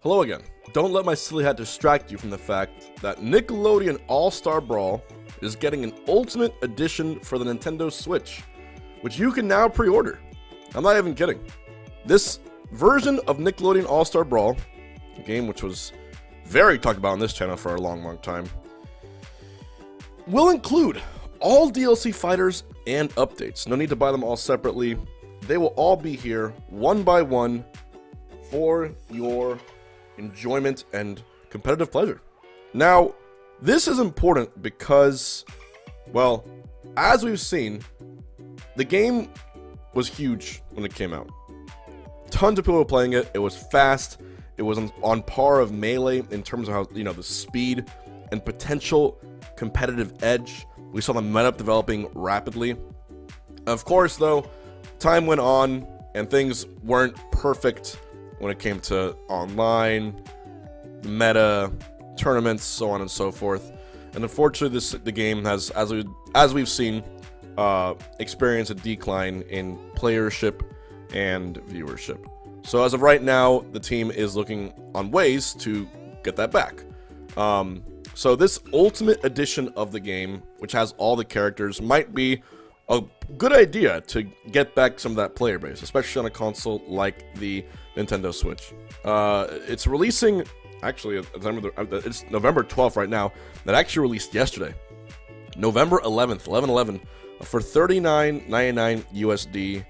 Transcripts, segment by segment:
Hello again. Don't let my silly hat distract you from the fact that Nickelodeon All-Star Brawl is getting an Ultimate Edition for the Nintendo Switch, which you can now pre-order. I'm not even kidding. This version of Nickelodeon All-Star Brawl, a game which was very talked about on this channel for a long time, will include all DLC fighters and updates. No need to buy them all separately. They will all be here one by one for your enjoyment and competitive pleasure. Now, this is important because, well, as we've seen, the game was huge when it came out. Tons of people were playing it. It was fast. It was on par of Melee in terms of how, the speed and potential competitive edge. We saw the meta developing rapidly. Of course, though, time went on and things weren't perfect when it came to online, meta, tournaments, so on and so forth. And unfortunately, the game has, as we've seen, experienced a decline in playership and viewership. So as of right now, the team is looking on ways to get that back. So this Ultimate Edition of the game, which has all the characters, might be a good idea to get back some of that player base, especially on a console like the Nintendo Switch. It's releasing, actually, it's November 12th right now. That actually released yesterday, November 11th, 11/11, for $39.99 USD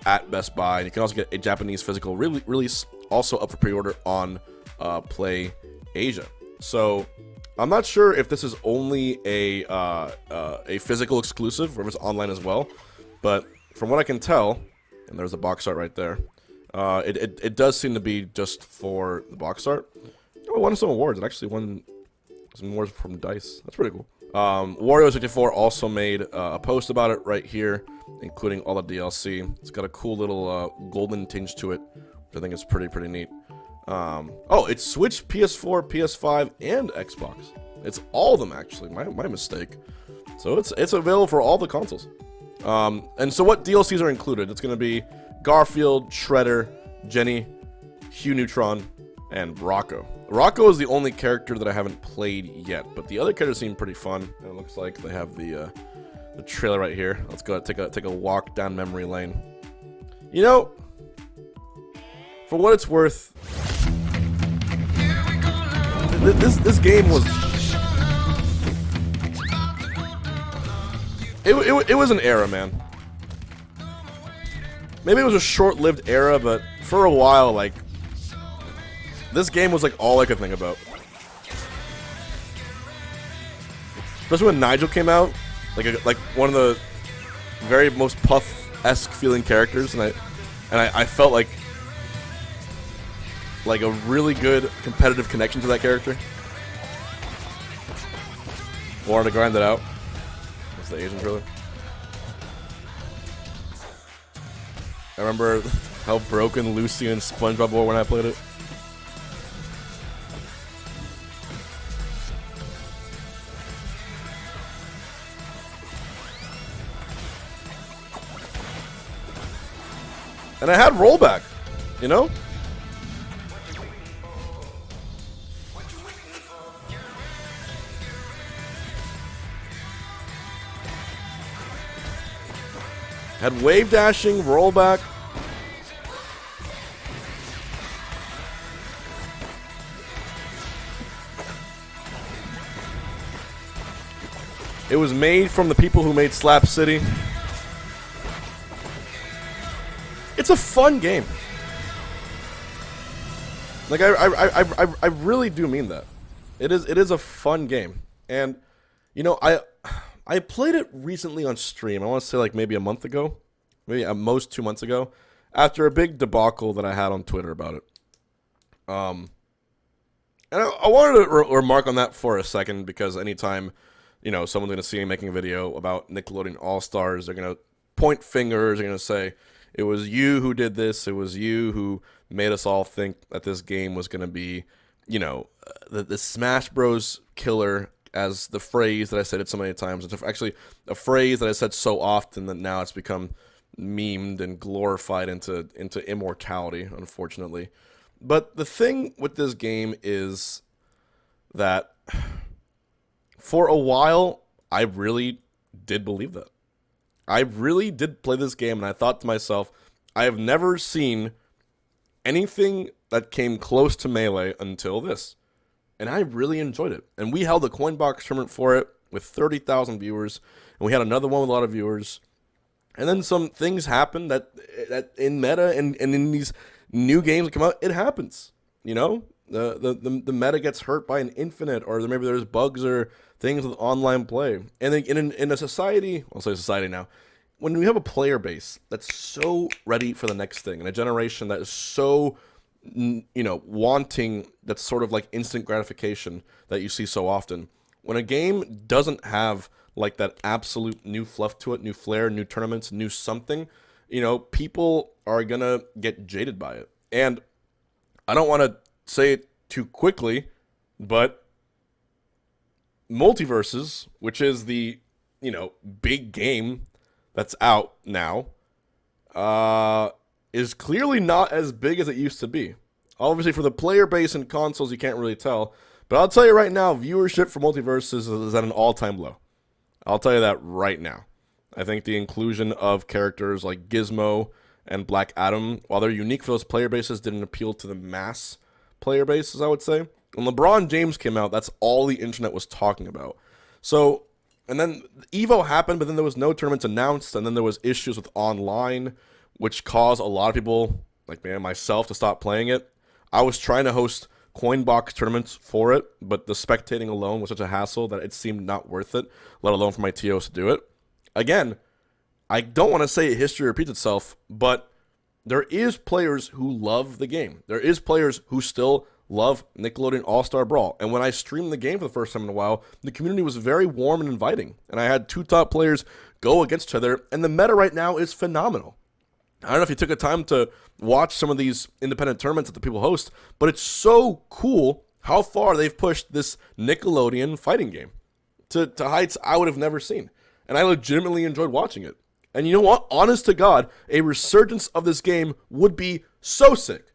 at Best Buy. And you can also get a Japanese physical release, also up for pre-order on Play Asia. So I'm not sure if this is only a physical exclusive or if it's online as well, but from what I can tell, and there's a box art right there, it does seem to be just for the box art. Oh, it won some awards. It actually won some awards from DICE. That's pretty cool. Wario64 also made a post about it right here, including all the DLC. It's got a cool little golden tinge to it, which I think is pretty neat. Oh, it's Switch, PS4, PS5, and Xbox. It's all of them, actually. My mistake. So it's available for all the consoles. And so what DLCs are included? It's going to be Garfield, Shredder, Jenny, Hugh Neutron, and Rocco. Rocco is the only character that I haven't played yet, but the other characters seem pretty fun. And it looks like they have the trailer right here. Let's go take a walk down memory lane. For what it's worth, this game was it was an era, man. Maybe it was a short-lived era, but for a while, like, this game was like all I could think about. Especially when Nigel came out, like one of the very most Puff-esque feeling characters, and I felt like a really good competitive connection to that character. Wanted to grind it out. That's the Asian trailer. I remember how broken Lucy and SpongeBob were when I played it. And I had rollback, Had wave dashing, rollback. It was made from the people who made Slap City. It's a fun game. Like I really do mean that. It is a fun game. And I played it recently on stream. I want to say like maybe a month ago, maybe at most 2 months ago, after a big debacle that I had on Twitter about it. And I wanted to remark on that for a second, because anytime, someone's going to see me making a video about Nickelodeon All-Stars, they're going to point fingers, they're going to say, it was you who did this, it was you who made us all think that this game was going to be, the Smash Bros. Killer, as the phrase that I said it so many times. It's actually a phrase that I said so often that now it's become memed and glorified into immortality, unfortunately. But the thing with this game is that for a while, I really did believe that. I really did play this game, and I thought to myself, I have never seen anything that came close to Melee until this. And I really enjoyed it. And we held a Coinbox tournament for it with 30,000 viewers, and we had another one with a lot of viewers. And then some things happen that in meta and in these new games that come out, it happens. You know, the meta gets hurt by an infinite, or maybe there's bugs or things with online play. And then in a society, I'll say society now, when we have a player base that's so ready for the next thing, and a generation that is so, wanting that sort of like instant gratification that you see so often, when a game doesn't have like that absolute new fluff to it, new flair, new tournaments, new something, people are gonna get jaded by it. And I don't want to say it too quickly, but Multiverses, which is the, big game that's out now, is clearly not as big as it used to be. Obviously, for the player base and consoles, you can't really tell. But I'll tell you right now, viewership for Multiverses is at an all-time low. I'll tell you that right now. I think the inclusion of characters like Gizmo and Black Adam, while they're unique for those player bases, didn't appeal to the mass player bases, I would say. When LeBron James came out, that's all the internet was talking about. So, and then Evo happened, but then there was no tournaments announced, and then there was issues with online, which caused a lot of people, like myself, to stop playing it. I was trying to host Coinbox tournaments for it, but the spectating alone was such a hassle that it seemed not worth it, let alone for my TOs to do it. Again, I don't want to say history repeats itself, but there is players who love the game. There is players who still love Nickelodeon All-Star Brawl. And when I streamed the game for the first time in a while, the community was very warm and inviting. And I had two top players go against each other, and the meta right now is phenomenal. I don't know if you took the time to watch some of these independent tournaments that the people host, but it's so cool how far they've pushed this Nickelodeon fighting game to heights I would have never seen. And I legitimately enjoyed watching it. And you know what? Honest to God, a resurgence of this game would be so sick.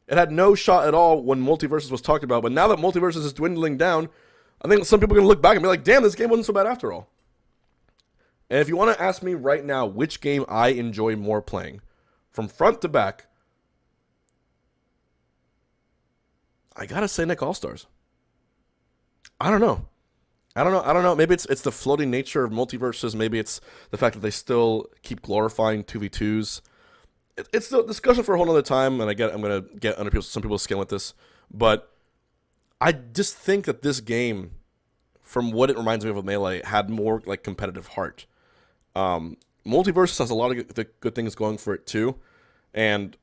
It had no shot at all when Multiverses was talked about, but now that Multiverses is dwindling down, I think some people are going to look back and be like, damn, this game wasn't so bad after all. And if you want to ask me right now which game I enjoy more playing, from front to back, I gotta say Nick All-Stars. I don't know. Maybe it's the floating nature of Multiverses. Maybe it's the fact that they still keep glorifying 2v2s. It's the discussion for a whole other time, and I'm gonna get under some people's skin with this. But I just think that this game, from what it reminds me of Melee, had more like competitive heart. Multiverse has a lot of good things going for it too, and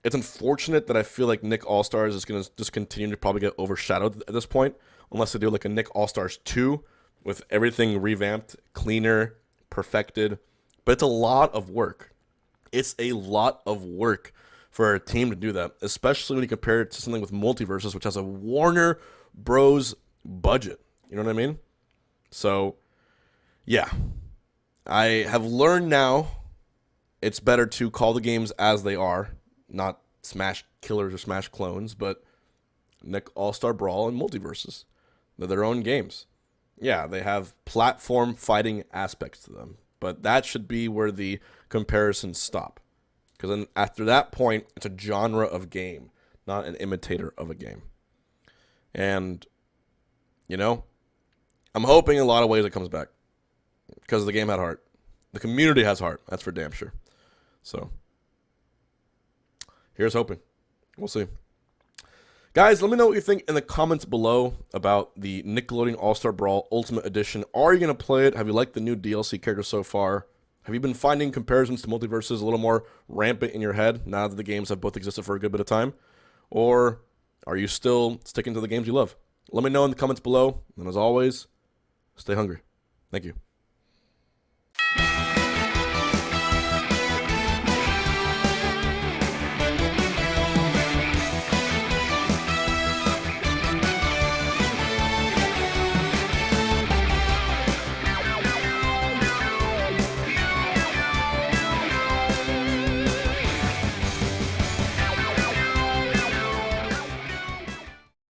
it's unfortunate that I feel like Nick All-Stars is going to just continue to probably get overshadowed at this point, unless they do like a Nick All-Stars 2 with everything revamped, cleaner, perfected. But it's a lot of work. It's a lot of work for a team to do that, especially when you compare it to something with Multiverses, which has a Warner Bros. Budget. You know what I mean? So, yeah. I have learned now it's better to call the games as they are, not Smash killers or Smash clones, but Nick All-Star Brawl and Multiverses. They're their own games. Yeah, they have platform fighting aspects to them, but that should be where the comparisons stop. Because then after that point, it's a genre of game, not an imitator of a game. And, I'm hoping in a lot of ways it comes back. Because the game had heart. The community has heart. That's for damn sure. So, here's hoping. We'll see. Guys, let me know what you think in the comments below about the Nickelodeon All-Star Brawl Ultimate Edition. Are you going to play it? Have you liked the new DLC characters so far? Have you been finding comparisons to Multiverses a little more rampant in your head now that the games have both existed for a good bit of time? Or are you still sticking to the games you love? Let me know in the comments below. And as always, stay hungry. Thank you.